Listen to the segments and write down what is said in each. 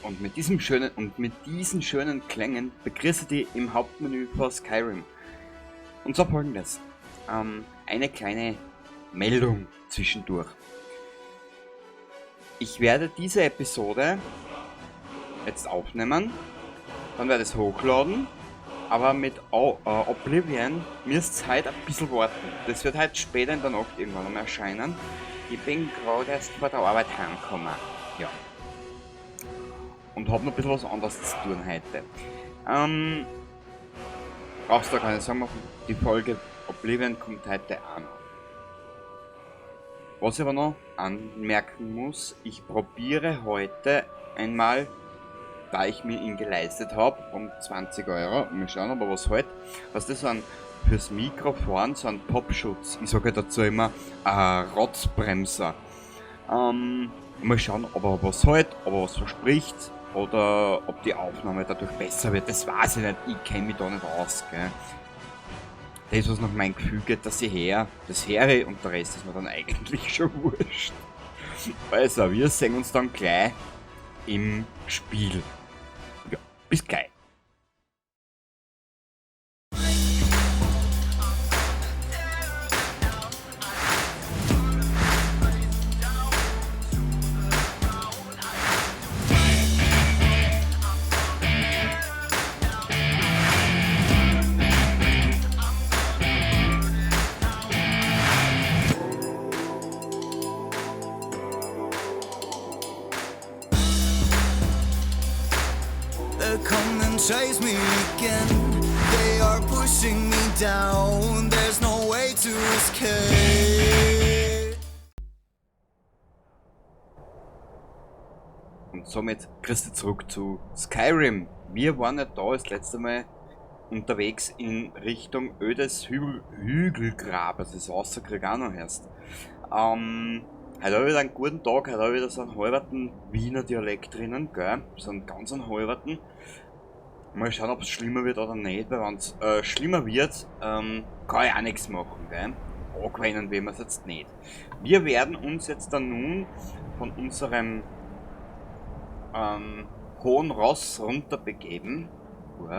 Und mit diesen schönen Klängen begrüße ich im Hauptmenü für Skyrim. Und zwar folgendes. Eine kleine Meldung zwischendurch. Ich werde diese Episode jetzt aufnehmen, dann werde ich es hochladen, aber mit Oblivion müsst ihr heute ein bisschen warten. Das wird heute später in der Nacht irgendwann mal erscheinen. Ich bin gerade erst vor der Arbeit heimgekommen. Ja. Und habe noch ein bisschen was anderes zu tun heute. Brauchst du keine Sorgen machen, die Folge Oblivion kommt heute an. Was ich aber noch anmerken muss, ich probiere heute einmal, da ich mir ihn geleistet habe, um 20 €, mal schauen, aber was halt, was das an fürs Mikrofon, so ein Popschutz, ich sage dazu immer Rotzbremser. Mal schauen, ob er was halt, ob er was verspricht oder ob die Aufnahme dadurch besser wird, das weiß ich nicht, ich kenne mich da nicht aus, gell. Das, was nach meinem Gefühl geht, dass ich das höre und der Rest ist mir dann eigentlich schon wurscht. Also, wir sehen uns dann gleich im Spiel. Ja, bis gleich. Come and chase me again. They are pushing me down. There's no way to escape. Und somit Christi zurück zu Skyrim. Wir waren ja da das letzte Mal unterwegs in Richtung ödes Hügelgrab, also das Wasserkrieg auch noch erst. Heute habe ich wieder einen guten Tag, heute habe ich wieder so einen halberten Wiener Dialekt drinnen, gell? So einen ganz halberten. Mal schauen, ob es schlimmer wird oder nicht, weil wenn es schlimmer wird, kann ich auch nichts machen, gell? Angewöhnen wir es jetzt nicht. Wir werden uns jetzt dann nun von unserem hohen Ross runter begeben. Und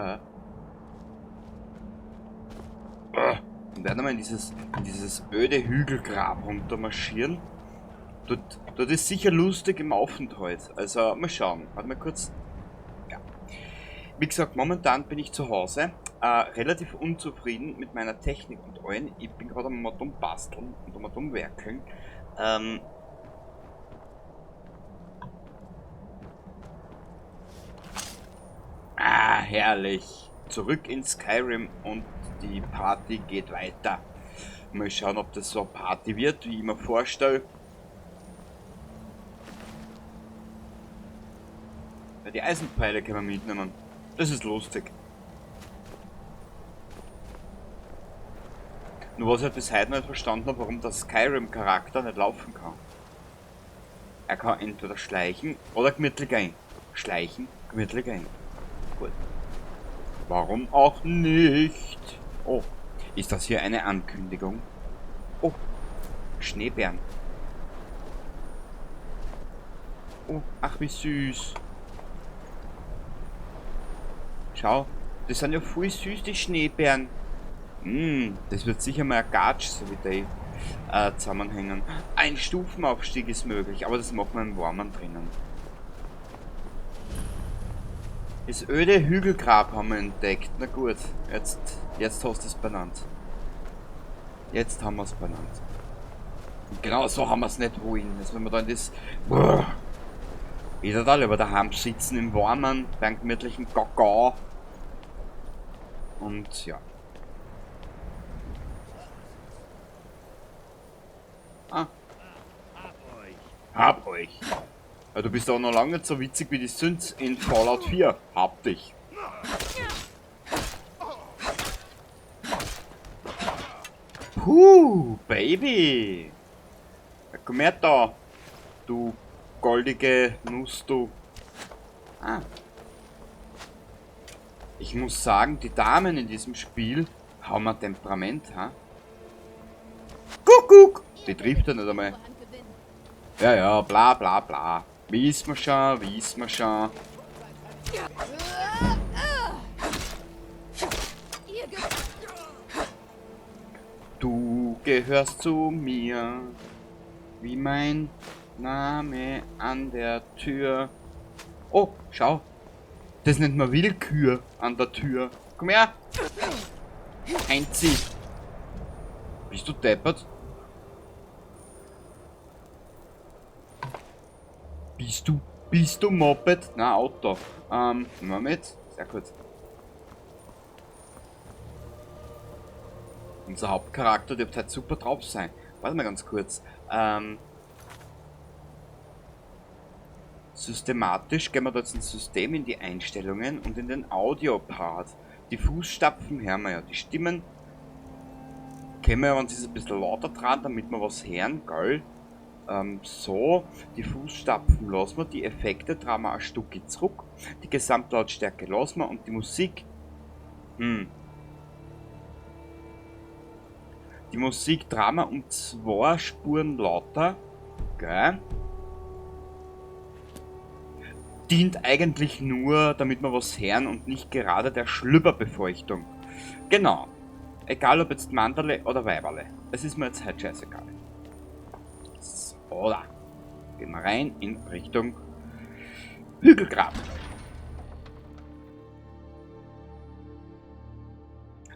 werden wir in dieses öde Hügelgrab runter marschieren. Dort ist sicher lustig im Aufenthalt. Also mal schauen. Warte mal kurz. Ja. Wie gesagt, momentan bin ich zu Hause. Relativ unzufrieden mit meiner Technik und allen. Ich bin gerade am Modum basteln und am Modum werkeln. Herrlich. Zurück in Skyrim und die Party geht weiter. Mal schauen, ob das so eine Party wird, wie ich mir vorstelle. Die Eisenpfeile können wir mitnehmen. Das ist lustig. Nur was ich bis heute nicht verstanden habe, warum der Skyrim-Charakter nicht laufen kann. Er kann entweder schleichen oder gemütlich gehen. Schleichen, gemütlich gehen. Gut. Warum auch nicht? Oh, ist das hier eine Ankündigung? Oh, Schneebären. Oh, ach wie süß. Schau, das sind ja voll süß, die Schneebären. Das wird sicher mal ein Gatsch, so wie die zusammenhängen. Ein Stufenaufstieg ist möglich, aber das machen wir im Warmen drinnen. Das öde Hügelgrab haben wir entdeckt. Na gut, jetzt hast du es benannt. Jetzt haben wir es benannt. Und genau so haben wir es nicht wollen. Jetzt wenn wir dann das... Wieder da lieber daheim sitzen im Warmen, beim gemütlichen Kakao. Und ja. Hab euch. Ja, du bist auch noch lange nicht so witzig wie die Synths in Fallout 4. Hab dich. Baby. Ja, komm her da. Du goldige Nuss, du. Ich muss sagen, die Damen in diesem Spiel haben ein Temperament, ha? Kuckuck! Die trifft ja nicht einmal. Ja, bla bla bla. Wissen wir schon. Du gehörst zu mir, wie mein Name an der Tür. Oh, schau. Das nennt man Willkür an der Tür. Komm her. Einzieh. Bist du deppert? Bist du Moped? Na, Auto. Moment. Sehr gut. Unser Hauptcharakter dürfte halt super drauf sein. Warte mal ganz kurz. Systematisch gehen wir da jetzt ins System, in die Einstellungen und in den Audio-Part. Die Fußstapfen hören wir ja. Die Stimmen können wir ja, wenn sie ein bisschen lauter dran, damit wir was hören, gell? So, die Fußstapfen lassen wir, die Effekte drehen wir ein Stück zurück, die Gesamtlautstärke lassen wir und die Musik, die Musik drehen wir um 2 Spuren lauter, gell? Dient eigentlich nur, damit wir was hören und nicht gerade der Schlüpperbefeuchtung. Genau. Egal ob jetzt Manderle oder Weiberle. Es ist mir jetzt halt scheißegal. So, da. Gehen wir rein in Richtung Hügelgrab.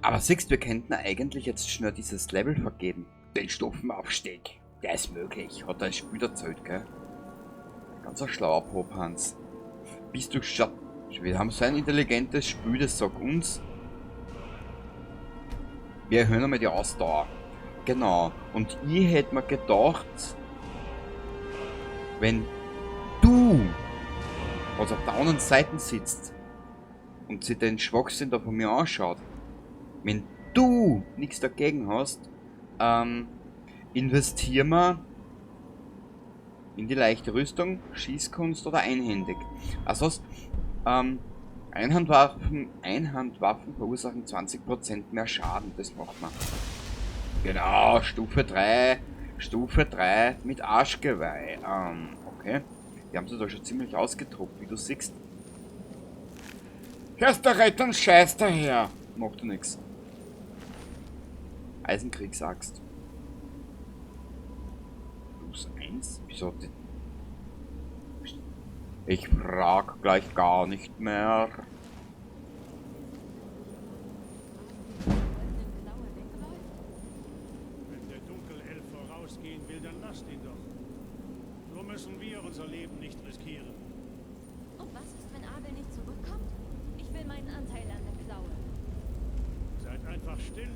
Aber siehst, wir könnten eigentlich jetzt schnell dieses Level vergeben. Den Stufenaufstieg. Der ist möglich. Hat er ein Spiel erzählt, gell? Ganz ein schlauer Pophans. Bist du schon... Wir haben so ein intelligentes Spiel, das sagt uns... Wir erhöhen einmal die Ausdauer. Genau. Und ich hätte mir gedacht... Wenn du... was auf der anderen Seite sitzt... und sich den Schwachsinn da von mir anschaut... Wenn du nichts dagegen hast... investieren wir... in die leichte Rüstung, Schießkunst oder einhändig. Also Einhandwaffen verursachen 20% mehr Schaden, das macht man. Genau, Stufe 3 mit Arschgeweih. Okay. Die haben sie da schon ziemlich ausgedruckt, wie du siehst. Hörst du Rettern Scheiß daher? Macht du nix. Eisenkriegsaxt. +1? Wieso hat die... Ich frag gleich gar nicht mehr. Wenn der Dunkelelf vorausgehen will, dann lasst ihn doch. So müssen wir unser Leben nicht riskieren. Und was ist, wenn Abel nicht zurückkommt? Ich will meinen Anteil an der Klaue. Seid einfach still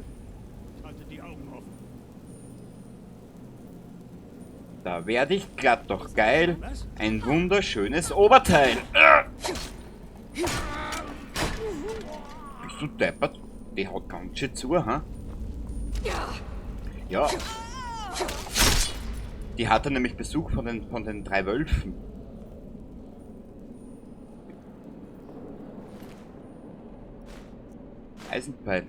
und haltet die Augen offen. Da werde ich glatt doch geil. Ein wunderschönes Oberteil. Bist du deppert? Die haut ganz schön zu, ha? Ja. Die hatte nämlich Besuch von den 3 Wölfen. Eisenpfeil.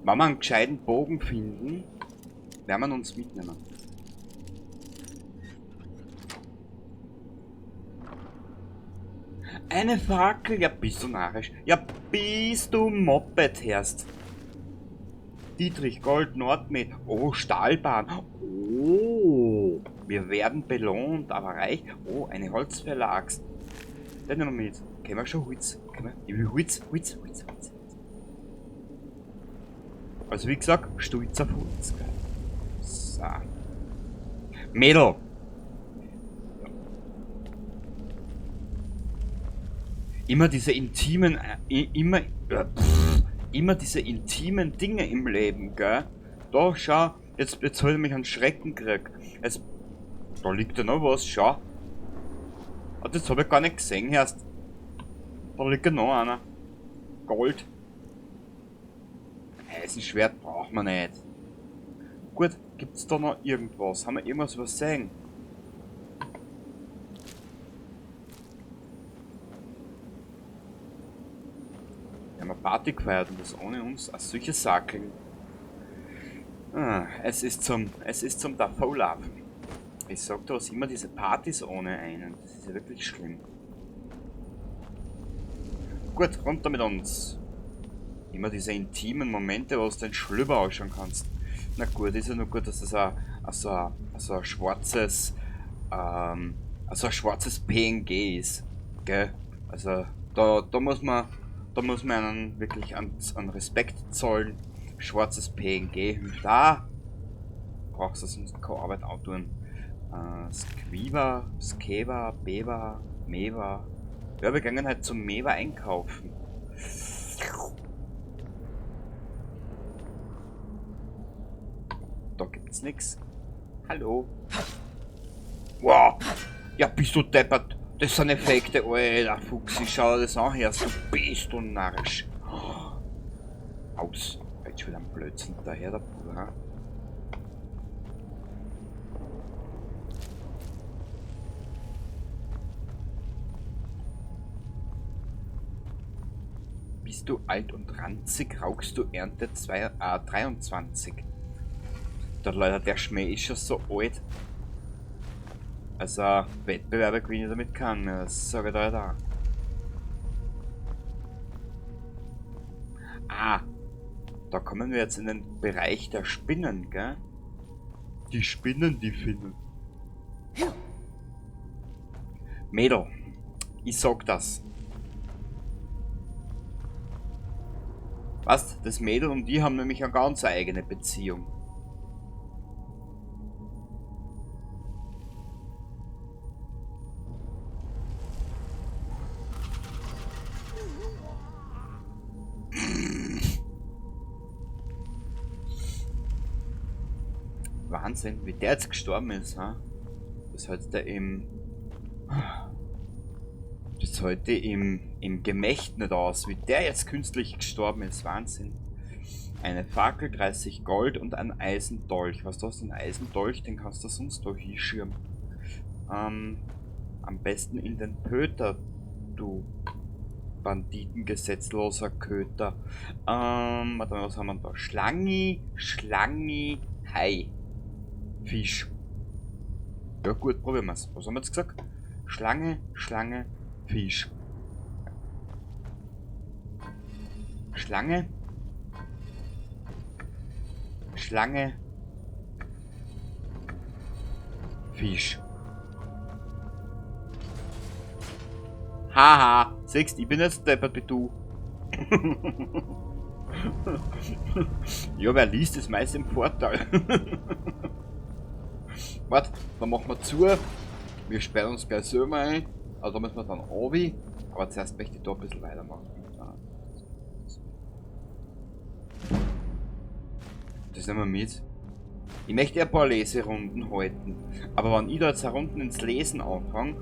Wenn wir einen gescheiten Bogen finden, werden wir uns mitnehmen. Eine Fackel? Ja, bist du narrisch. Ja, bist du Moped, Herst. Dietrich, Gold, Nordmed. Oh, Stahlbahn. Oh, wir werden belohnt, aber reich. Oh, eine Holzfäller-Axt. Den nehmen wir mit. Können wir schon Holz? Ich will Holz. Also wie gesagt, stolz auf Holz. So. Mädel. Immer diese intimen, immer diese intimen Dinge im Leben, gell? Da, schau, jetzt hat er mich einen Schrecken gekriegt. Da liegt ja noch was, schau. Und das habe ich gar nicht gesehen erst. Da liegt ja noch einer. Gold. Eisenschwert braucht man nicht. Gut, gibt's da noch irgendwas? Haben wir irgendwas übersehen? Wir haben eine Party gefeiert und das ohne uns als solche Sakeln. Es ist zum Davonlaufen. Ich sag, da was immer diese Partys ohne einen. Das ist ja wirklich schlimm. Gut, runter mit uns. Immer diese intimen Momente, wo du den Schlüpper ausschauen kannst. Na gut, ist ja nur gut, dass das ein schwarzes, also ein schwarzes PNG ist. Gell? Also da muss man einen wirklich an Respekt zollen. Schwarzes PNG hilft da. Brauchst du sonst keine Arbeit antun. Squiva, Skeva, Beva, Meva. Ja, wir gehen halt zum Meva einkaufen. Da gibt's nix. Hallo. Wow. Ja, bist du deppert. Das sind Effekte, Alter, Fuchsi. Schau dir das an, Herst. Du bist du narrisch. Aus. Jetzt wieder ein Blödsinn daher, der Bruder. Bist du alt und ranzig, rauchst du Ernte 23. Der Leute, der Schmäh ist schon so alt. Also, Wettbewerbe gewinne ich damit kann, das sage ich da da. Ah, da kommen wir jetzt in den Bereich der Spinnen, gell? Die Spinnen, die Finnen. Mädel, ich sag das. Was? Das Mädel und die haben nämlich eine ganz eigene Beziehung. Wahnsinn, wie der jetzt gestorben ist, ha? Das heute im Gemächt nicht aus, wie der jetzt künstlich gestorben ist. Wahnsinn. Eine Fackel, 30 Gold und ein Eisendolch. Was du hast, ein Eisendolch, den kannst du sonst da hinschirmen. Am besten in den Pöter, du banditengesetzloser Köter. Warte mal, was haben wir da? Schlangi, Hai. Fisch. Ja gut, probieren wir es. Was haben wir jetzt gesagt? Schlange, Fisch. Schlange, Fisch. Haha, siehst, ich bin jetzt deppert wie du. Ja, wer liest, ist meist im Vorteil. Warte, dann machen wir zu. Wir sperren uns gleich selber ein. Also da müssen wir dann runter. Aber zuerst möchte ich da ein bisschen weitermachen. Das nehmen wir mit. Ich möchte ein paar Leserunden halten. Aber wenn ich da jetzt Runden ins Lesen anfange,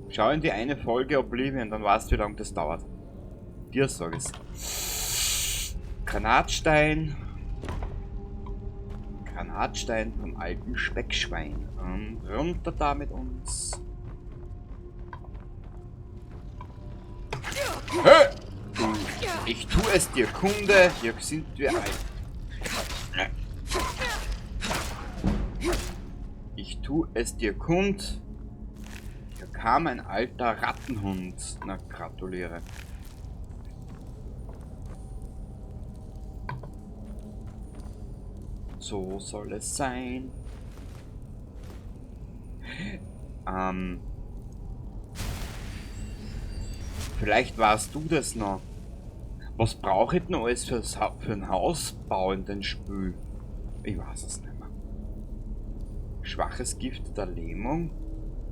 schau in die eine Folge Oblivion, dann weißt du, wie lange das dauert. Dir sag ich's. Granatstein vom alten Speckschwein. Runter da mit uns. Hey! Ich tu es dir Kunde, hier sind wir alt. Ich tu es dir kund. Hier kam ein alter Rattenhund. Na, gratuliere. So soll es sein. Vielleicht warst du das noch. Was brauche ich denn alles für ein Hausbau in den Spiel? Ich weiß es nicht mehr. Schwaches Gift der Lähmung.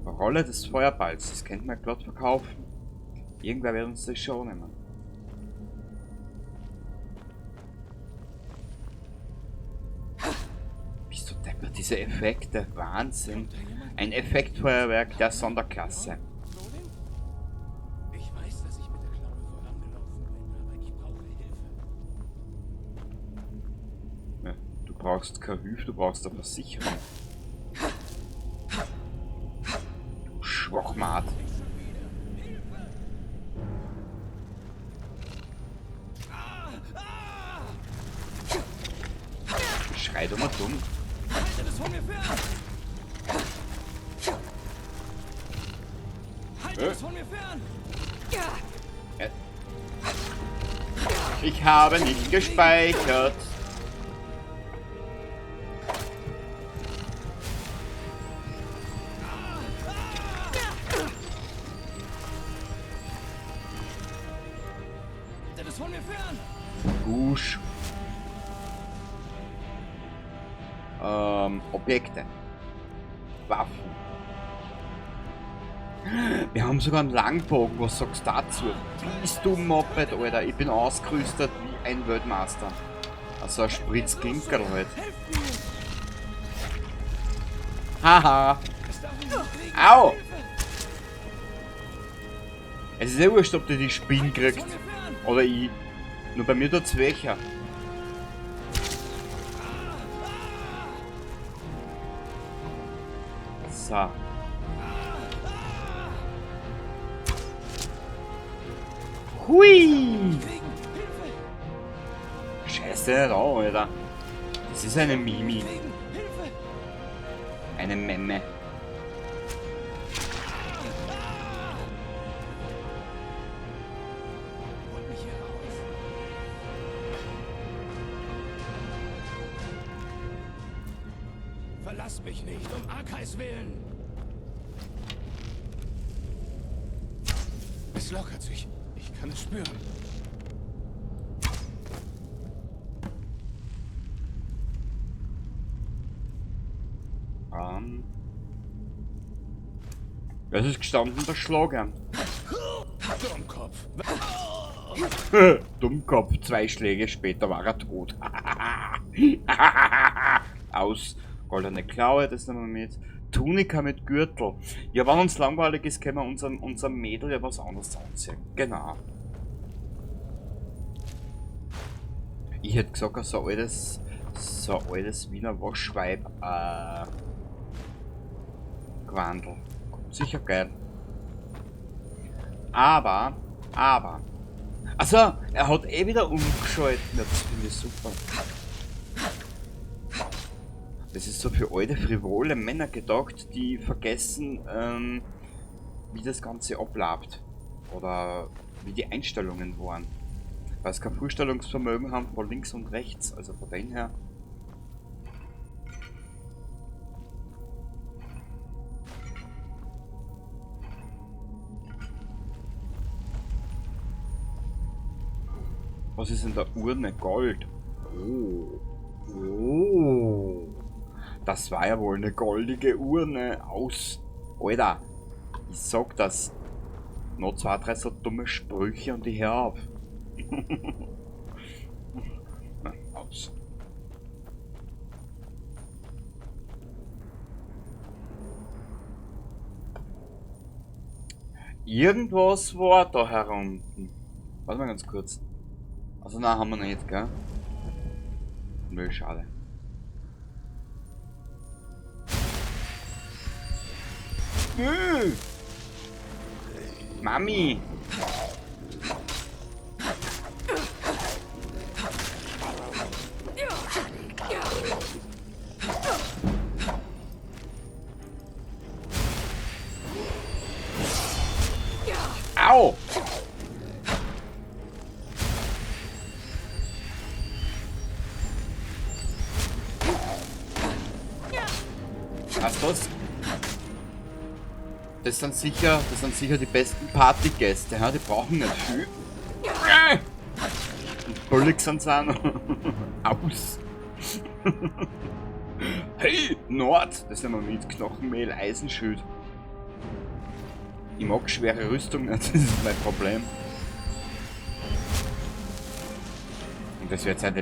Rolle des Feuerballs. Das könnte man gerade verkaufen. Irgendwer wird uns das schon nehmen. Bist du deppert? Diese Effekte. Wahnsinn. Ein Effektfeuerwerk der Sonderklasse. Ich weiß, dass ich mit der Klappe vorangelaufen bin, aber ich brauche Hilfe. Ja, du brauchst keine Hilfe, du brauchst eine Versicherung. Du Schwachmat. Schrei doch mal dumm. Das von mir fern! Ich habe nicht gespeichert. Das von mir fern! Gusch. Objekte. Waffen. Wir haben sogar einen Langbogen. Was sagst du dazu? Bist du Moped, Alter? Ich bin ausgerüstet wie ein Weltmeister. Also ein Spritzklinkerl halt. Haha. Au! Es ist ja wurscht, ob der die Spinne kriegt. Oder ich. Nur bei mir tut's welcher. So. Hui! Scheiße, nicht an, Alter. Das ist eine Mimi. Eine Memme. Holt mich hier raus. Verlass mich nicht, um Arkais willen! Es lockert sich. Ich kann es spüren. Es ist gestanden, der Schlager. Dummkopf. Dummkopf, 2 Schläge später war er tot. Aus. Goldene Klaue, das nehmen wir mit. Tunika mit Gürtel. Ja, wenn uns langweilig ist, können wir unserem Mädel ja was anderes anziehen. Genau. Ich hätte gesagt, so ein altes Wiener Waschweib Gewandel. Kommt sicher geil. Aber. Also, er hat eh wieder umgeschaltet. Ja, das finde ich super. Das ist so für alte, frivole Männer gedacht, die vergessen, wie das Ganze abläuft. Oder wie die Einstellungen waren. Weil sie kein Vorstellungsvermögen haben von links und rechts. Also von dem her. Was ist in der Urne? Gold. Oh. Oh. Das war ja wohl eine goldige Urne aus. Alter, ich sag das. Noch 2, 3 so dumme Sprüche und ich hör auf. Na, aus. Irgendwas war da herunten. Warte mal ganz kurz. Also nein, haben wir nicht, gell? Nö, schade. Mami! Au! Was das? Das sind sicher die besten Partygäste, ja? Die brauchen nicht viel. Und bullig sind sie auch noch. Aus! Hey, Nord! Das nehmen wir mit. Knochenmehl, Eisenschild. Ich mag schwere Rüstung nicht, das ist mein Problem. Und das wird sich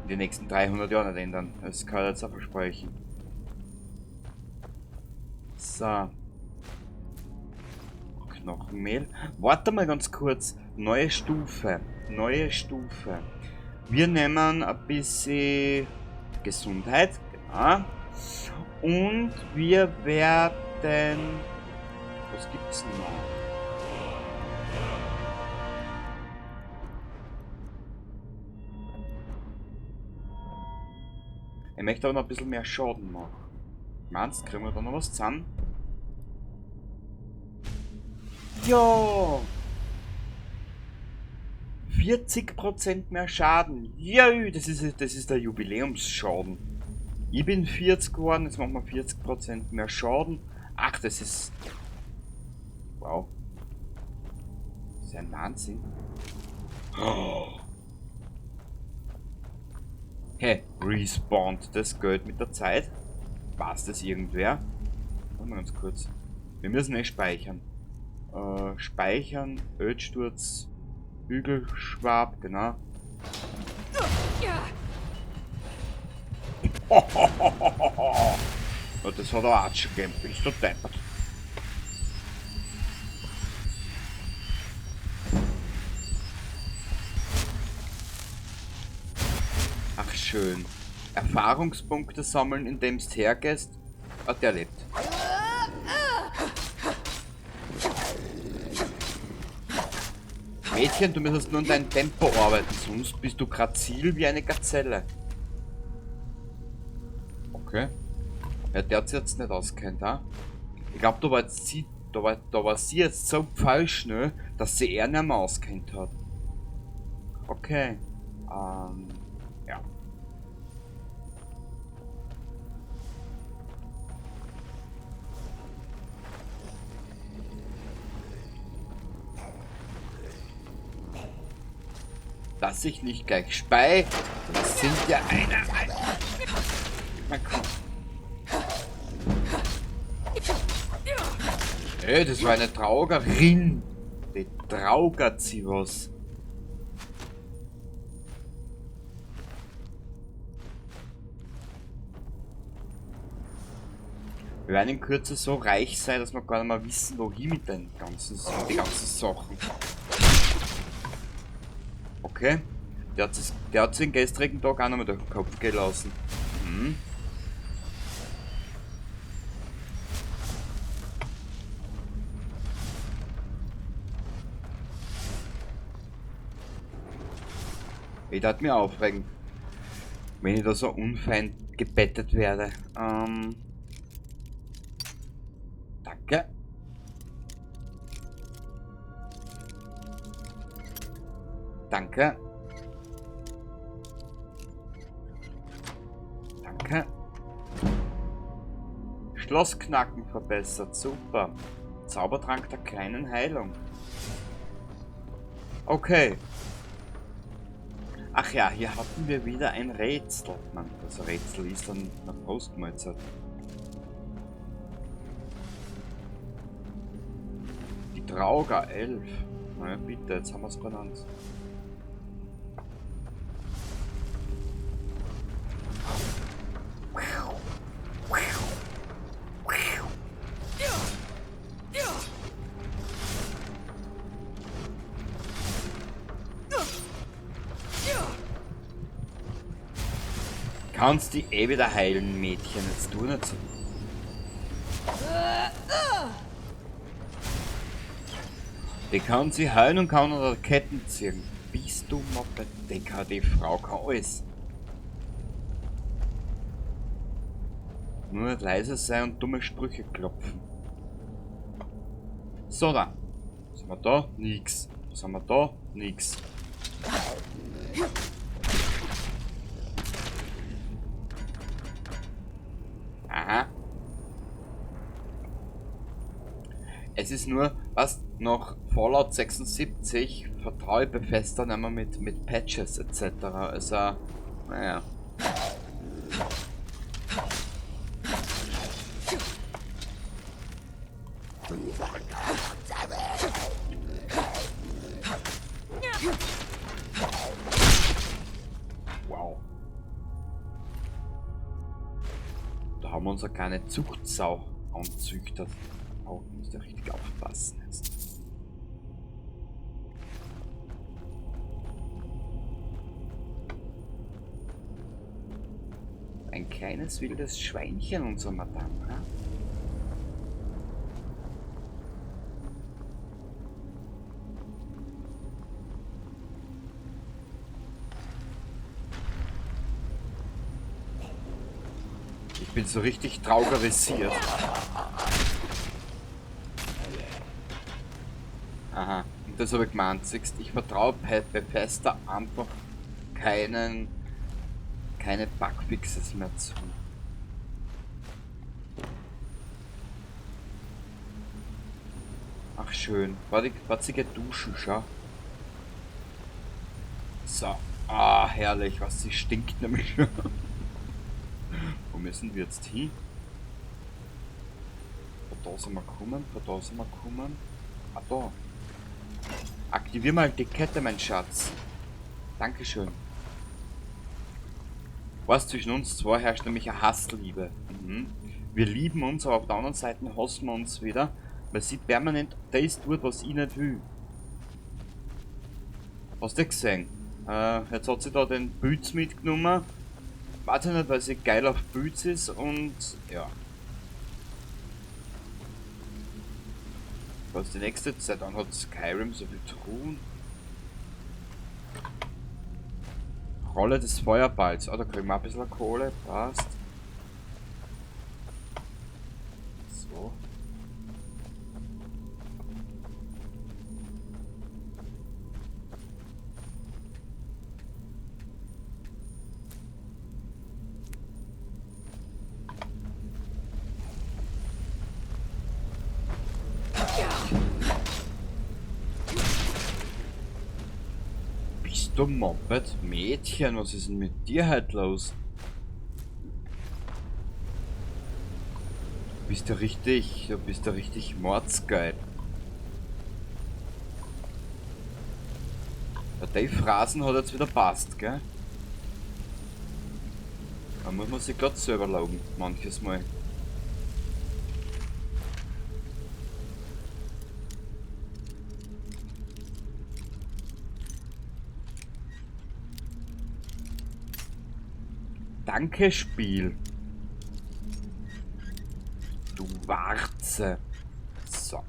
die nächsten 300 Jahre nicht ändern. Das kann ich jetzt auch versprechen. So. Knochenmehl. Warte mal ganz kurz. Neue Stufe. Neue Stufe. Wir nehmen ein bisschen Gesundheit. Genau. Und wir werden... Was gibt's noch? Ich möchte aber noch ein bisschen mehr Schaden machen. Meinst du, kriegen wir da noch was zusammen? Ja! 40% mehr Schaden. Ja, das ist der Jubiläumsschaden. Ich bin 40 geworden, jetzt machen wir 40% mehr Schaden. Ach, das ist... Wow. Das ist ein Wahnsinn. Oh. Hey, respawnt das Geld mit der Zeit? Weiß das irgendwer? Warte mal ganz kurz. Wir müssen speichern. Speichern, Ölsturz, Hügelschwab, genau. Oh, das hat er auch schon gegeben. Bist du deppert. Ach schön. Erfahrungspunkte sammeln, indem du hergehst. Ah, der lebt. Mädchen, du müsstest nur in dein Tempo arbeiten, sonst bist du grazil wie eine Gazelle. Okay. Ja, der hat sich jetzt nicht auskennt, ha? Ich glaube, da war sie jetzt so falsch, ne, dass sie eher nicht mehr auskennt hat. Okay. Ja. Dass ich nicht gleich spei, das sind ja eine. Na komm. Ey, das war eine Traugerin. Die traugert sie was. Wir werden in Kürze so reich sein, dass wir gar nicht mehr wissen, wohin mit den ganzen Sachen. Okay. Der hat sich den gestrigen Tag auch noch mal durch den Kopf gelassen. Hm. Ich darf mich aufregen, wenn ich da so unfein gebettet werde. Danke. Danke. Danke. Schlossknacken verbessert, super. Zaubertrank der kleinen Heilung. Okay. Ach ja, hier hatten wir wieder ein Rätsel. Mann, das Rätsel ist dann eine Postmahlzeit. Die Trauger 11. Na ja, bitte, jetzt haben wir es benannt. Kannst die eh wieder heilen, Mädchen. Jetzt tu nicht so. Die kann sie heilen und kann unter Ketten ziehen. Bist du Moppe? Die Frau kann alles. Nur nicht leise sein und dumme Sprüche klopfen. So, da. Was haben wir da? Nix. Was haben wir da? Nix. Aha. Es ist nur, was noch Fallout 76 vertraue Bethesda nicht mehr mit Patches etc. Also, naja. Wow. Da haben wir uns eine kleine Zuchtsau anzüchtet. Oh, muss ja richtig aufpassen jetzt. Ein kleines wildes Schweinchen, unser Madame, ha? Ich bin so richtig traugerisiert. Aha, und das habe ich gemeint. Siehst, ich vertraue Bethesda einfach keine Bugfixes mehr zu. Ach schön. Warte, sie geht duschen, schau. So. Ah, herrlich, was sie stinkt nämlich. Wo müssen wir jetzt hin? Von da sind wir gekommen, von da sind wir gekommen. Ah, da. Aktivier mal die Kette, mein Schatz. Dankeschön. Was zwischen uns zwei herrscht nämlich eine Hassliebe. Mhm. Wir lieben uns, aber auf der anderen Seite hassen wir uns wieder, weil sie permanent das tut, was ich nicht will. Hast du gesehen? Jetzt hat sie da den Bütz mitgenommen. Weiß ich nicht, weil sie geil auf Bütz ist und ja. Was die nächste Zeit an hat Skyrim so viel Truhen. Rolle des Feuerballs. Ah, da kriegen wir ein bisschen Kohle. Passt. So. Bist du moppet? Mädchen, was ist denn mit dir heute los? Du bist ja richtig mordsgeil. Der Dave Phrasen hat jetzt wieder passt, gell? Da muss man sich gerade selber loben, manches Mal. Danke, Spiel. Du Warze. So.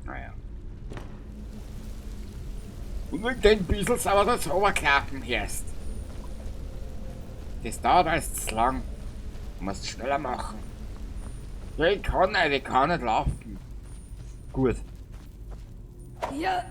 Naja. Und wenn du ein bisschen sauer das Oberklappen hörst. Das dauert alles zu lang. Du musst schneller machen. Ja, ich kann nicht laufen. Gut. Ja,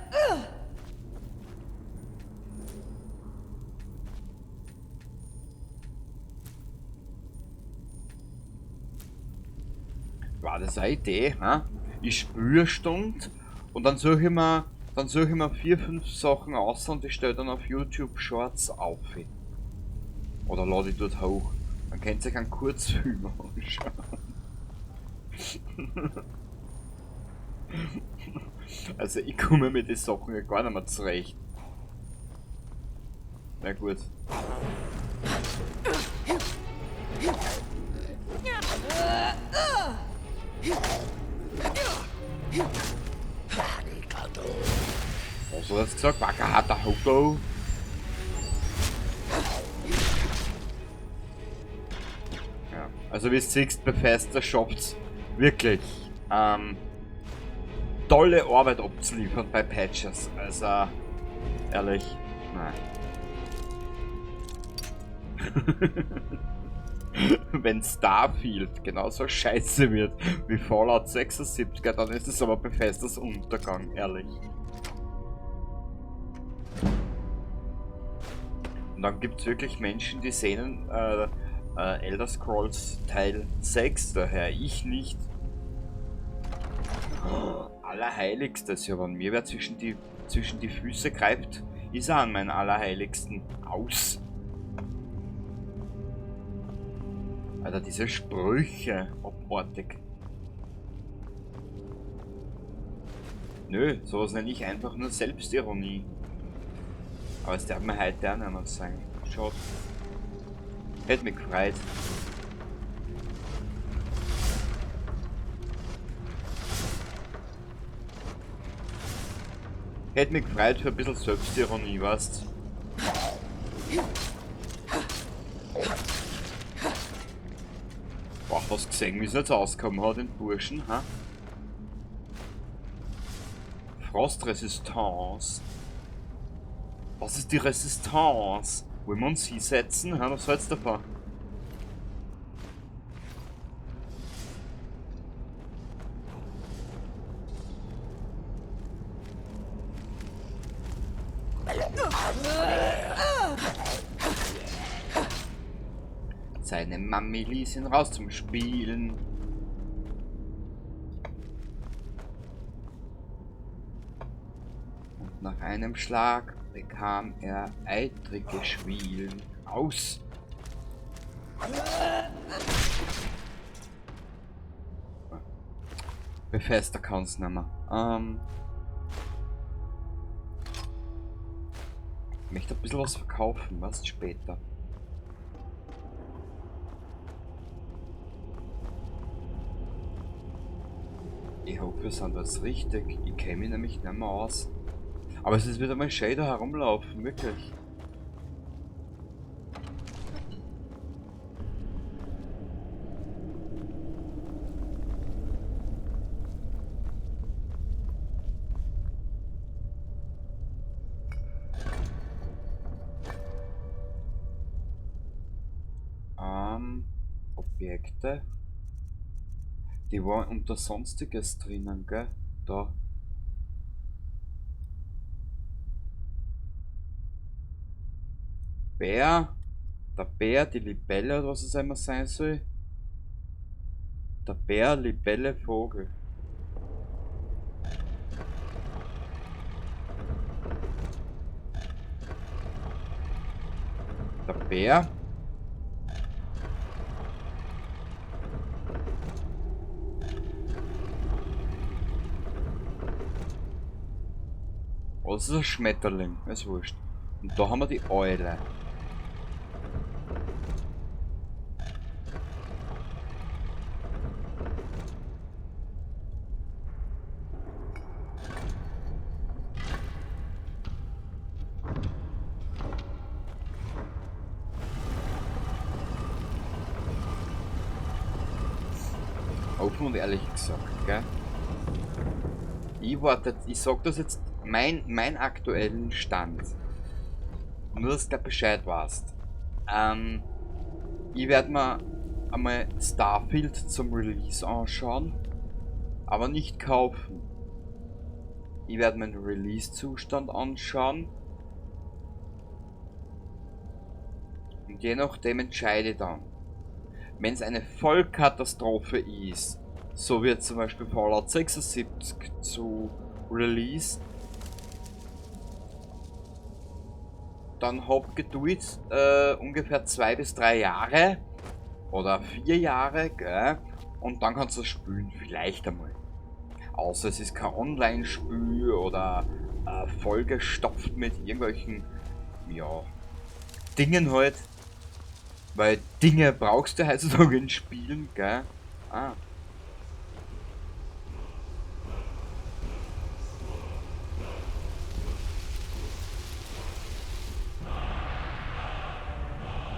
War das eine Idee, ha? Ich spüre eine Stunde und dann suche ich mir 4-5 Sachen aus und ich stelle dann auf YouTube Shorts auf. Oder lade ich dort hoch. Dann könnt ihr euch einen Kurzfilm anschauen. Also ich komme mit den Sachen ja gar nicht mehr zurecht. Na gut. Was hat er jetzt gesagt? Wakahata Hobo? Ja, also wie du siehst, Bethesda schafft's wirklich tolle Arbeit abzuliefern bei Patches. Also ehrlich, nein. Wenn Starfield genauso scheiße wird wie Fallout 76, dann ist es aber Bethesdas Untergang, ehrlich. Und dann gibt es wirklich Menschen, die sehnen Elder Scrolls Teil 6, daher ich nicht. Allerheiligstes, ja, wenn mir wer zwischen die Füße greift, ist er an meinen Allerheiligsten aus. Alter, diese Sprüche, abartig. Nö, sowas nenne ich einfach nur Selbstironie. Aber es darf mir heute auch nicht mehr sein. Schade. Hätte mich gefreut. Hätte mich gefreut für ein bisschen Selbstironie, weißt du? Boah, hast du gesehen, wie es jetzt ausgekommen hat, den Burschen, ha? Frostresistance. Was ist die Resistance? Wollen wir uns hinsetzen? Ha, was hältst du davon? Seine Mami ließ ihn raus zum Spielen. Und nach einem Schlag bekam er eitrige Schwielen aus. Befester kann's nicht mehr. Ich möchte ein bisschen was verkaufen, was später. Ich hoffe, wir sind jetzt richtig. Ich kenne mich nämlich nicht mehr aus. Aber es ist wieder mal schön da herumlaufen, wirklich. Objekte. Die waren unter Sonstiges drinnen, gell? Da. Bär. Der Bär, die Libelle oder was es immer sein soll. Der Bär, Libelle, Vogel. Der Bär. Was ist ein Schmetterling? Ist wurscht. Und da haben wir die Eule. Offen und ehrlich gesagt, gell? Ich sag das jetzt, mein aktuellen Stand. Nur, dass du Bescheid weißt. Ich werde mir einmal Starfield zum Release anschauen, aber nicht kaufen. Ich werde mir den Release-Zustand anschauen und je nachdem entscheide ich dann. Wenn es eine Vollkatastrophe ist, so wie zum Beispiel Fallout 76 zu Release, dann hab Geduld ungefähr 2 bis 3 Jahre oder 4 Jahre, gell? Und dann kannst du das spielen, vielleicht einmal. Außer es ist kein Online-Spiel oder vollgestopft mit irgendwelchen, ja, Dingen halt. Weil Dinge brauchst du heutzutage in Spielen, gell? Ah.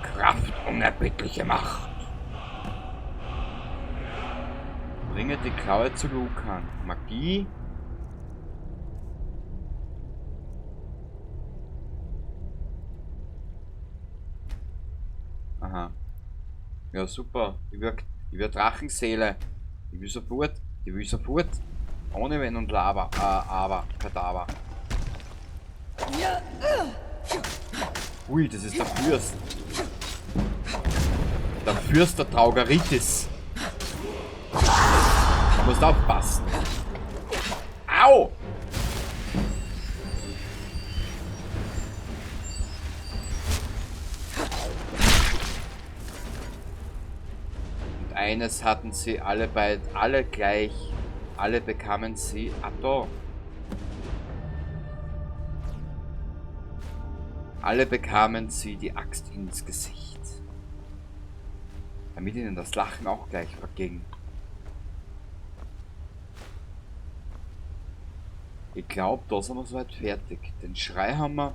Kraft, unerbittliche Macht. Bringe die Klaue zu Lucan. Magie. Aha. Ja, super. Ich will Drachenseele. Ich will sofort. Ich will sofort. Ohne Wenn und Lava. Aber. Kadaver. Ui, das ist der Fürst. Der Fürst der Traugaritis. Du musst aufpassen. Au! Und eines hatten sie alle gleich. Alle bekamen sie. Ah, da. Alle bekamen sie die Axt ins Gesicht. Damit ihnen das Lachen auch gleich verging. Ich glaube, da sind wir soweit fertig. Den Schreihammer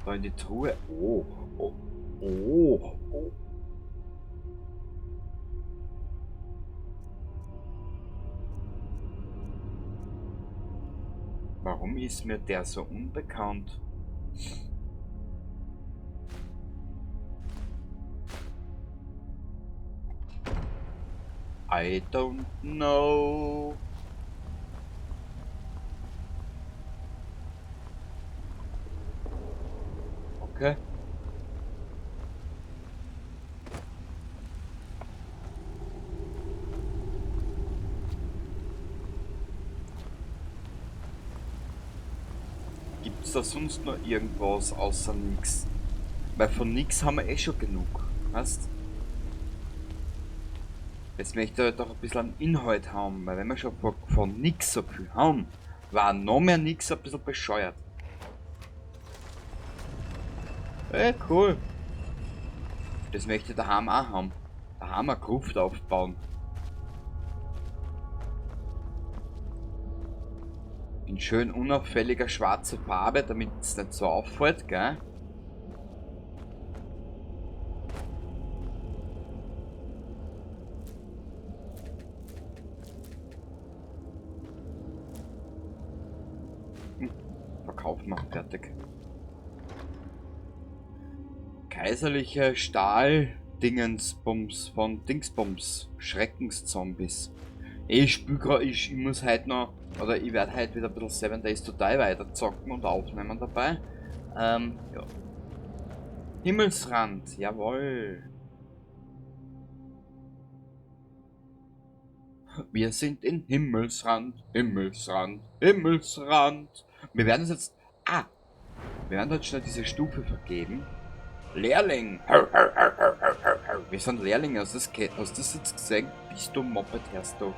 da in die Truhe. Oh, oh, oh, oh. Warum ist mir der so unbekannt? I don't know. Okay. gibt's da sonst noch irgendwas außer nix? Weil von nix haben wir eh schon genug, weißt? Jetzt möchte ich halt doch ein bisschen an Inhalt haben, weil wenn wir schon von nix so viel haben, war noch mehr nix ein bisschen bescheuert. Cool. Das möchte ich daheim auch haben. Daheim eine Gruft aufbauen. In schön unauffälliger schwarzer Farbe, damit es nicht so auffällt, gell? Verkaufen wir, fertig. Kaiserliche Stahl-Dingensbums von Dingsbums. Schreckenszombies. Ich muss heute noch, oder ich werde heute wieder ein bisschen 7 Days to Die weiter zocken und aufnehmen dabei. Ja. Himmelsrand, jawohl. Wir sind in Himmelsrand, Himmelsrand, Himmelsrand. Wir werden uns jetzt, wir werden jetzt schnell diese Stufe vergeben. Lehrling! Wir sind Lehrlinge, hast du das jetzt gesehen? Bist du Moped, hörst du?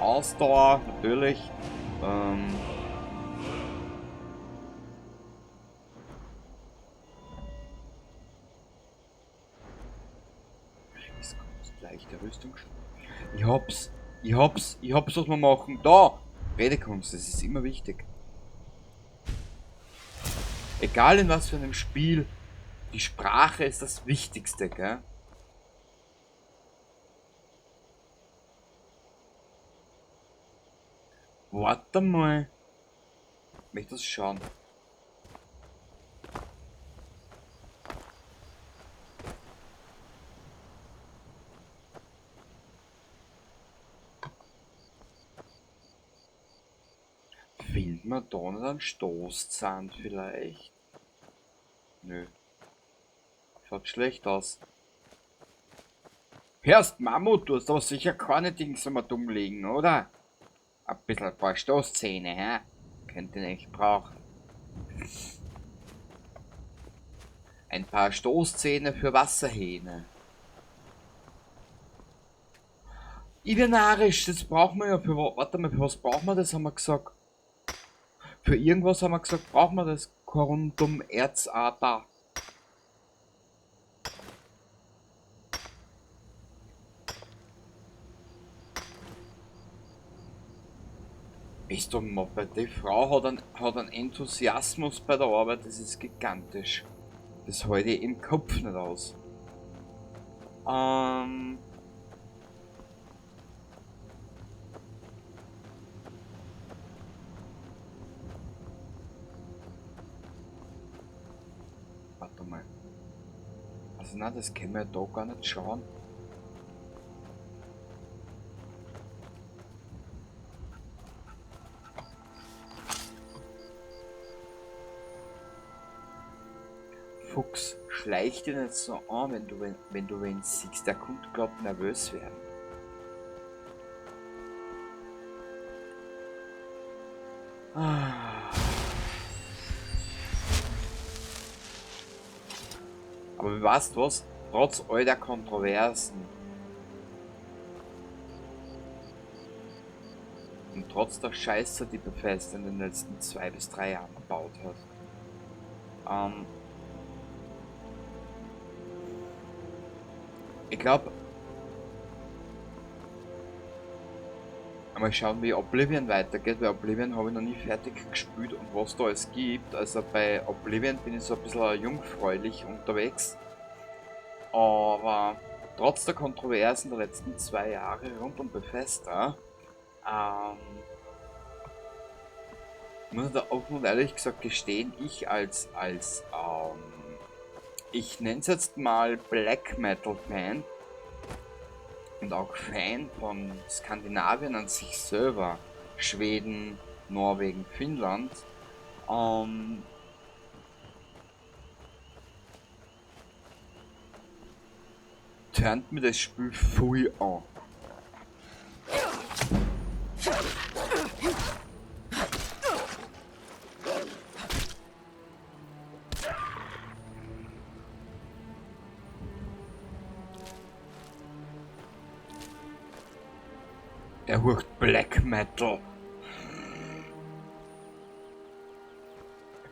Ausdauer, natürlich. Leichte Rüstung. Ich hab's, was wir machen. Da! Redekunst, das ist immer wichtig. Egal in was für einem Spiel, die Sprache ist das Wichtigste, gell? Warte mal. Ich möchte das schauen. Findet man da nicht einen Stoßzahn vielleicht? Nö. Schaut schlecht aus. Hörst, Mammut, du hast aber sicher keine Dings immer dumm liegen, oder? Ein bisschen ein paar Stoßzähne, hä? Könnt ihr nicht brauchen. Ein paar Stoßzähne für Wasserhähne. Ibernarisch, das brauchen wir ja für... Warte mal, für was brauchen wir das, haben wir gesagt? Für irgendwas haben wir gesagt, brauchen wir das Corundum Erzader. Bist du Moped? Die Frau hat einen Enthusiasmus bei der Arbeit, das ist gigantisch. Das halte ich im Kopf nicht aus. Warte mal. Also nein, das können wir da gar nicht schauen. Fuchs, schleich dir nicht so an, wenn du wen siehst. Der kommt gerade nervös werden. Aber weißt du was? Trotz all der Kontroversen und trotz der Scheiße, die Bethesda in den letzten 2 bis 3 Jahren gebaut hat, ich glaube, mal schauen, wie Oblivion weitergeht. Bei Oblivion habe ich noch nie fertig gespielt und was da alles gibt. Also bei Oblivion bin ich so ein bisschen jungfräulich unterwegs. Aber trotz der Kontroversen der letzten 2 Jahre rund um Bethesda, muss ich da offen und ehrlich gesagt gestehen, ich als ich nenne es jetzt mal Black Metal Fan und auch Fan von Skandinavien an sich selber, Schweden, Norwegen, Finnland, turnt mir das Spiel voll an. Der hört Black Metal.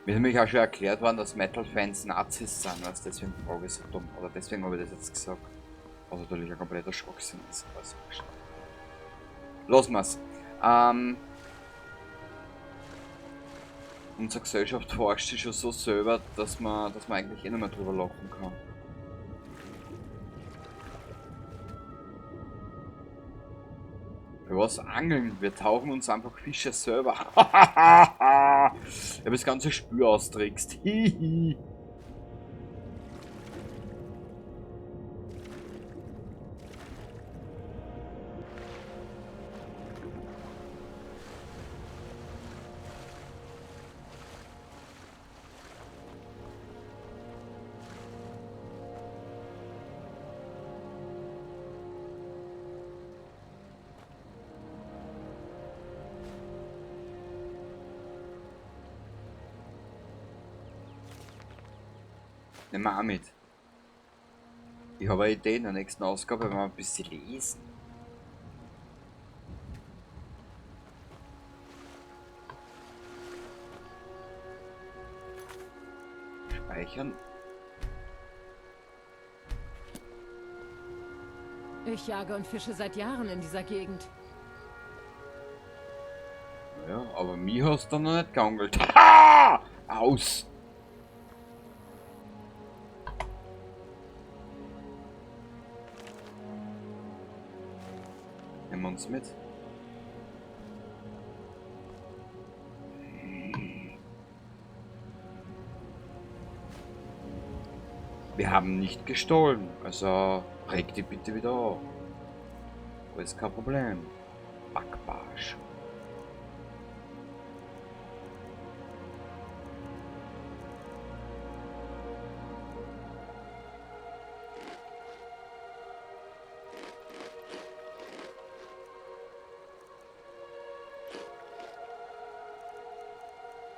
Mir ist nämlich auch schon erklärt worden, dass Metal-Fans Nazis sind, was deswegen frage ich so dumm. Oder deswegen habe ich das jetzt gesagt. Was natürlich ein kompletter Schwachsinn ist. Also, lassen wir's. Unsere Gesellschaft forscht sich schon so selber, dass man eigentlich eh nicht mehr drüber lachen kann. Für was angeln? Wir tauchen uns einfach Fische selber. Ich habe das ganze Spür austrickst. Hihi. Nehmen wir auch mit. Ich habe eine Idee in der nächsten Ausgabe, wenn wir ein bisschen lesen. Speichern. Ich jage und fische seit Jahren in dieser Gegend. Ja, aber mich hast du noch nicht geangelt. Ha! Aus! Nehmen wir uns mit. Wir haben nicht gestohlen, also reg dich bitte wieder auf. Alles kein Problem. Backbarsch.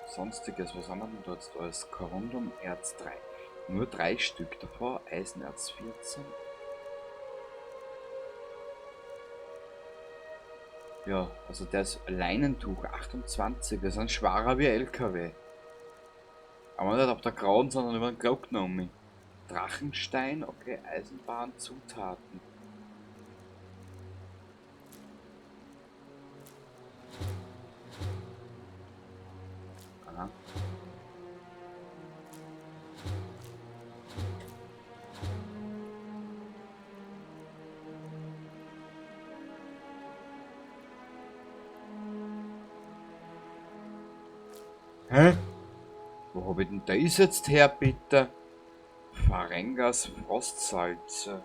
Sonstiges, was haben wir denn dort als Corundum Erz 3? Nur 3 Stück davor, Eisenerz 14. Ja, also der ist Leinentuch 28, wir sind schwerer wie LKW. Aber nicht auf der Grauen, sondern über den Glockner um mich. Drachenstein, okay, Eisenbahnzutaten. Aha. Hä? Wo hab ich denn das jetzt her, bitte? Farengas Frostsalze.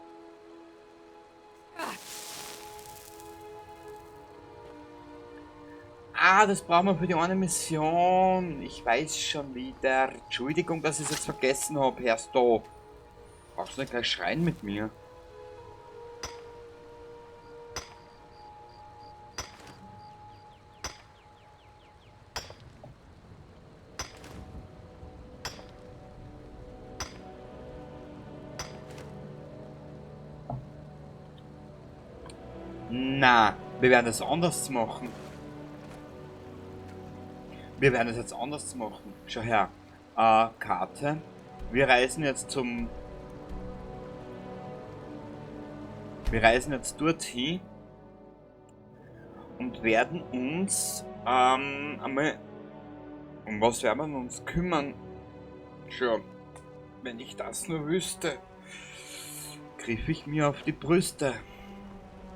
Ah, das brauchen wir für die eine Mission. Ich weiß schon wieder. Entschuldigung, dass ich es jetzt vergessen habe. Hörst du? Brauchst du nicht gleich schreien mit mir? Na, wir werden es anders machen. Wir werden es jetzt anders machen. Schau her. Karte. Wir reisen jetzt dorthin und werden uns einmal um was werden wir uns kümmern. Schon, wenn ich das nur wüsste, griff ich mir auf die Brüste.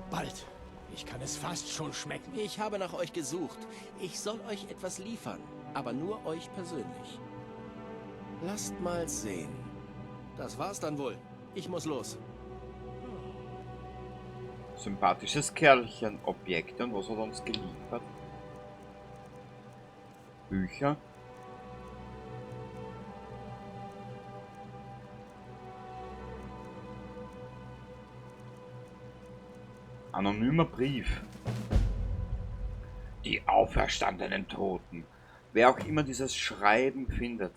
Bald. Ich kann es fast schon schmecken. Ich habe nach euch gesucht. Ich soll euch etwas liefern, aber nur euch persönlich. Lasst mal sehen. Das war's dann wohl. Ich muss los. Sympathisches Kerlchen. Objekte und was hat er uns geliefert? Bücher. Anonymer Brief. Die auferstandenen Toten. Wer auch immer dieses Schreiben findet.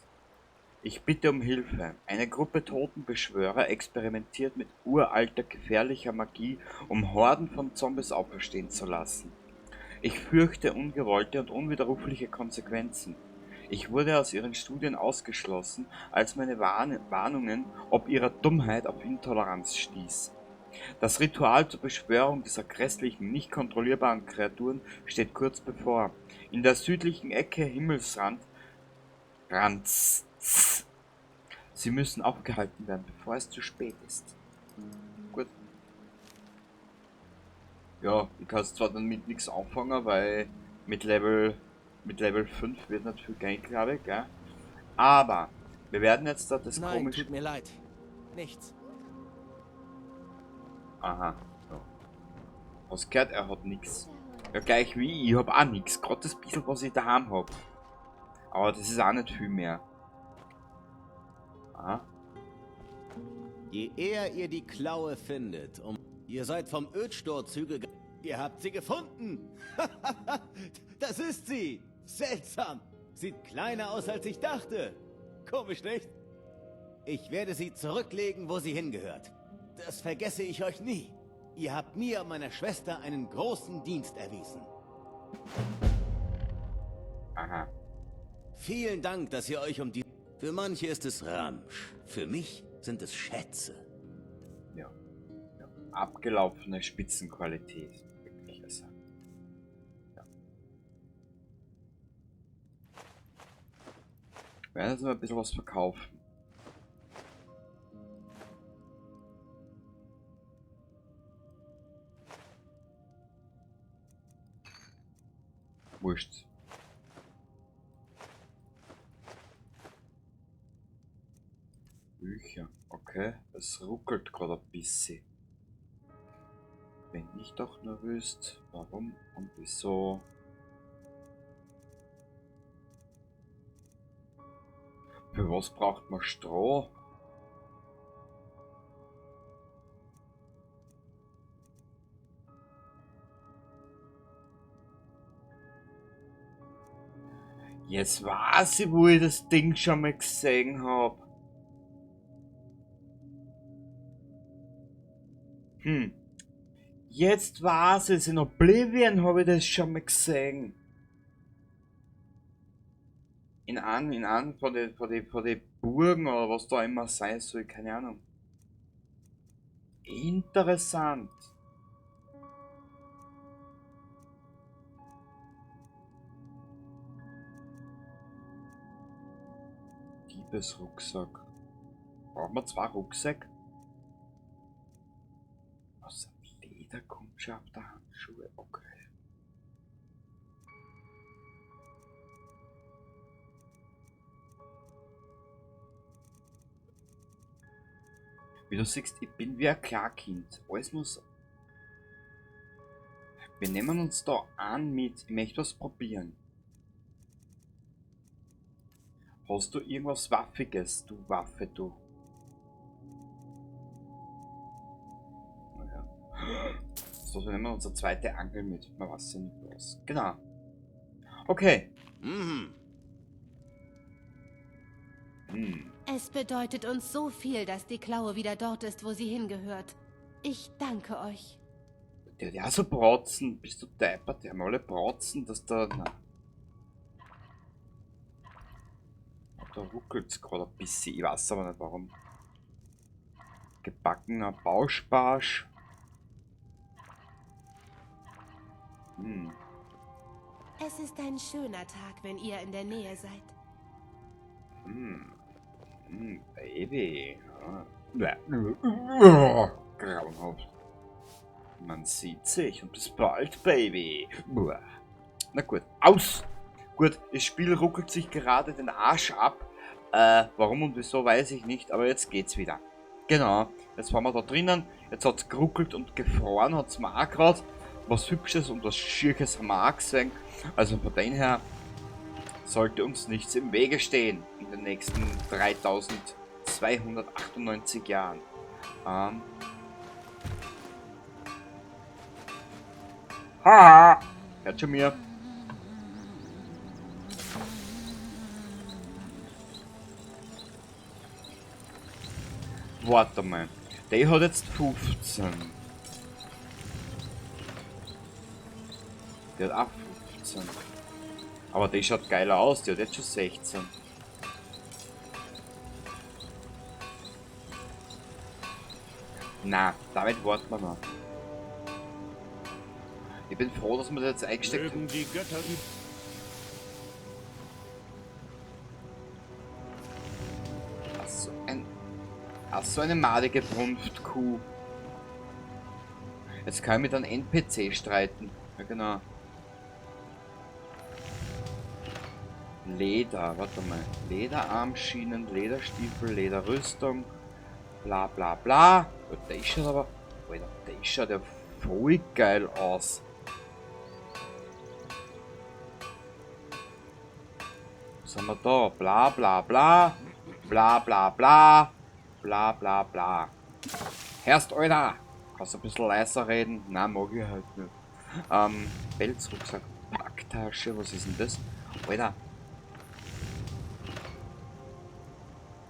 Ich bitte um Hilfe. Eine Gruppe Totenbeschwörer experimentiert mit uralter, gefährlicher Magie, um Horden von Zombies auferstehen zu lassen. Ich fürchte ungewollte und unwiderrufliche Konsequenzen. Ich wurde aus ihren Studien ausgeschlossen, als meine Warnungen ob ihrer Dummheit auf Intoleranz stieß. Das Ritual zur Beschwörung dieser grässlichen, nicht kontrollierbaren Kreaturen steht kurz bevor. In der südlichen Ecke Himmelsrand. Sie müssen aufgehalten werden, bevor es zu spät ist. Gut. Ja, ich kann zwar damit nichts anfangen, weil mit Level 5 wird nicht viel gehen, glaube ich, gell? Aber wir werden jetzt da das Nein, komische... tut mir leid. Nichts. Aha. Ja. Hast gehört, er hat nichts. Ja, gleich wie ich hab auch nichts. Gerade das bisschen, was ich daheim hab. Aber das ist auch nicht viel mehr. Aha. Je eher ihr die Klaue findet, Ihr seid vom Ödstor-Zügel... Ihr habt sie gefunden! Das ist sie! Seltsam! Sieht kleiner aus, als ich dachte. Komisch, nicht? Ich werde sie zurücklegen, wo sie hingehört. Das vergesse ich euch nie. Ihr habt mir und meiner Schwester einen großen Dienst erwiesen. Aha. Vielen Dank, dass ihr euch um die... Für manche ist es Ramsch. Für mich sind es Schätze. Ja. Ja. Abgelaufene Spitzenqualität. Wirklich, also. Ja. Wir werden jetzt mal ein bisschen was verkaufen. Wurscht. Bücher. Okay, es ruckelt gerade ein bisschen. Wenn ich doch nur wüsste, warum und wieso. Für was braucht man Stroh? Jetzt weiß ich, wo ich das Ding schon mal gesehen habe. Jetzt weiß ich, in Oblivion habe ich das schon mal gesehen. In einem von den Burgen oder was da immer sein soll, keine Ahnung. Interessant. Diebesrucksack. Brauchen wir 2 Rucksäcke? Aus Leder kommt schon auf der Handschuhe, okay. Wie du siehst, ich bin wie ein Klarkind. Alles muss... Wir nehmen uns da an mit... Ich möchte was probieren. Hast du irgendwas Waffiges, du Waffe, du? Naja. So, wir nehmen unsere zweite Angel mit. Man weiß ja nicht was. Genau. Okay. Es bedeutet uns so viel, dass die Klaue wieder dort ist, wo sie hingehört. Ich danke euch. Der hat ja so Bratzen. Bist du deppert? Die haben alle Bratzen, dass da... Na. Da ruckelt es gerade ein bisschen. Ich weiß aber nicht warum. Gebackener Bausparsch. Es ist ein schöner Tag, wenn ihr in der Nähe seid. Baby. Grauenhaft. Man sieht sich und bis bald, Baby. Na gut, aus! Gut, das Spiel ruckelt sich gerade den Arsch ab. Warum und wieso weiß ich nicht, aber jetzt geht's wieder. Genau, jetzt waren wir da drinnen. Jetzt hat's geruckelt und gefroren, hat's mir auch gerade. Was Hübsches und was Schierches haben wir auch gesehen. Also von dem her sollte uns nichts im Wege stehen in den nächsten 3298 Jahren. Haha! Hört schon mir. Warte mal. Der hat jetzt 15. Der hat auch 15. Aber der schaut geiler aus, der hat jetzt schon 16. Na, damit warten wir noch. Ich bin froh, dass wir das jetzt eingesteckt haben. Mögen die Götter So eine madige Brunftkuh. Jetzt kann ich mit einem NPC streiten. Ja, genau. Leder, warte mal. Lederarmschienen, Lederstiefel, Lederrüstung. Bla bla bla. Oh, der schaut aber. Alter, der schaut ja voll geil aus. Was haben wir da? Bla bla bla. Bla bla bla. Bla bla bla. Herrst, Alter! Kannst du ein bisschen leiser reden? Nein, mag ich halt nicht. Pelzrucksack, Packtasche, was ist denn das? Alter.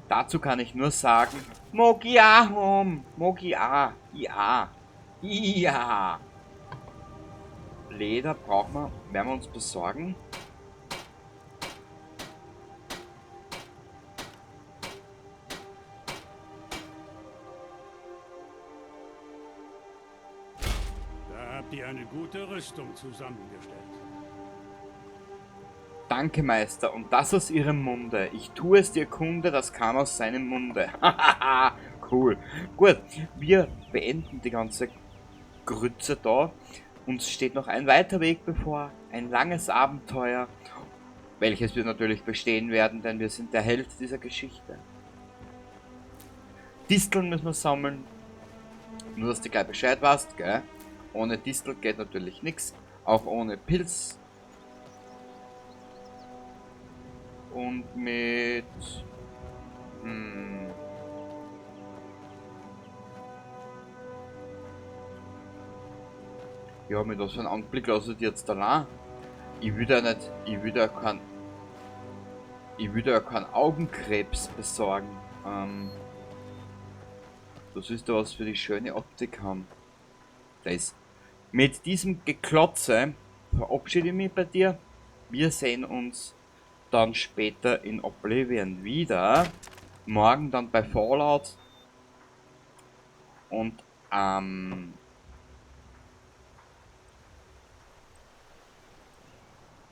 Dazu kann ich nur sagen, mag ich auch haben. Mag ich auch. Ja. Ja. Leder brauchen wir, werden wir uns besorgen. habt ihr eine gute Rüstung zusammengestellt. Danke, Meister, und das aus Ihrem Munde. Ich tue es dir Kunde, das kam aus seinem Munde. Hahaha, cool. Gut, wir beenden die ganze Grütze da. Uns steht noch ein weiter Weg bevor, ein langes Abenteuer, welches wir natürlich bestehen werden, denn wir sind der Held dieser Geschichte. Disteln müssen wir sammeln, nur dass du gleich Bescheid weißt, gell? Ohne Distel geht natürlich nichts, auch ohne Pilz. Und mit... Ja, mit was für einem Anblick lasse ich jetzt allein. Ich will ja nicht, ich will ja keinen Augenkrebs besorgen. Das ist da was für die schöne Optik haben. Das. Mit diesem Geklotze verabschiede ich mich bei dir. Wir sehen uns dann später in Oblivion wieder. Morgen dann bei Fallout. Und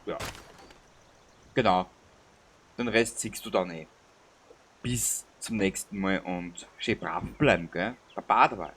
ja. Genau. Den Rest siehst du dann eh. Bis zum nächsten Mal und schön brav bleiben, gell? Baba dabei.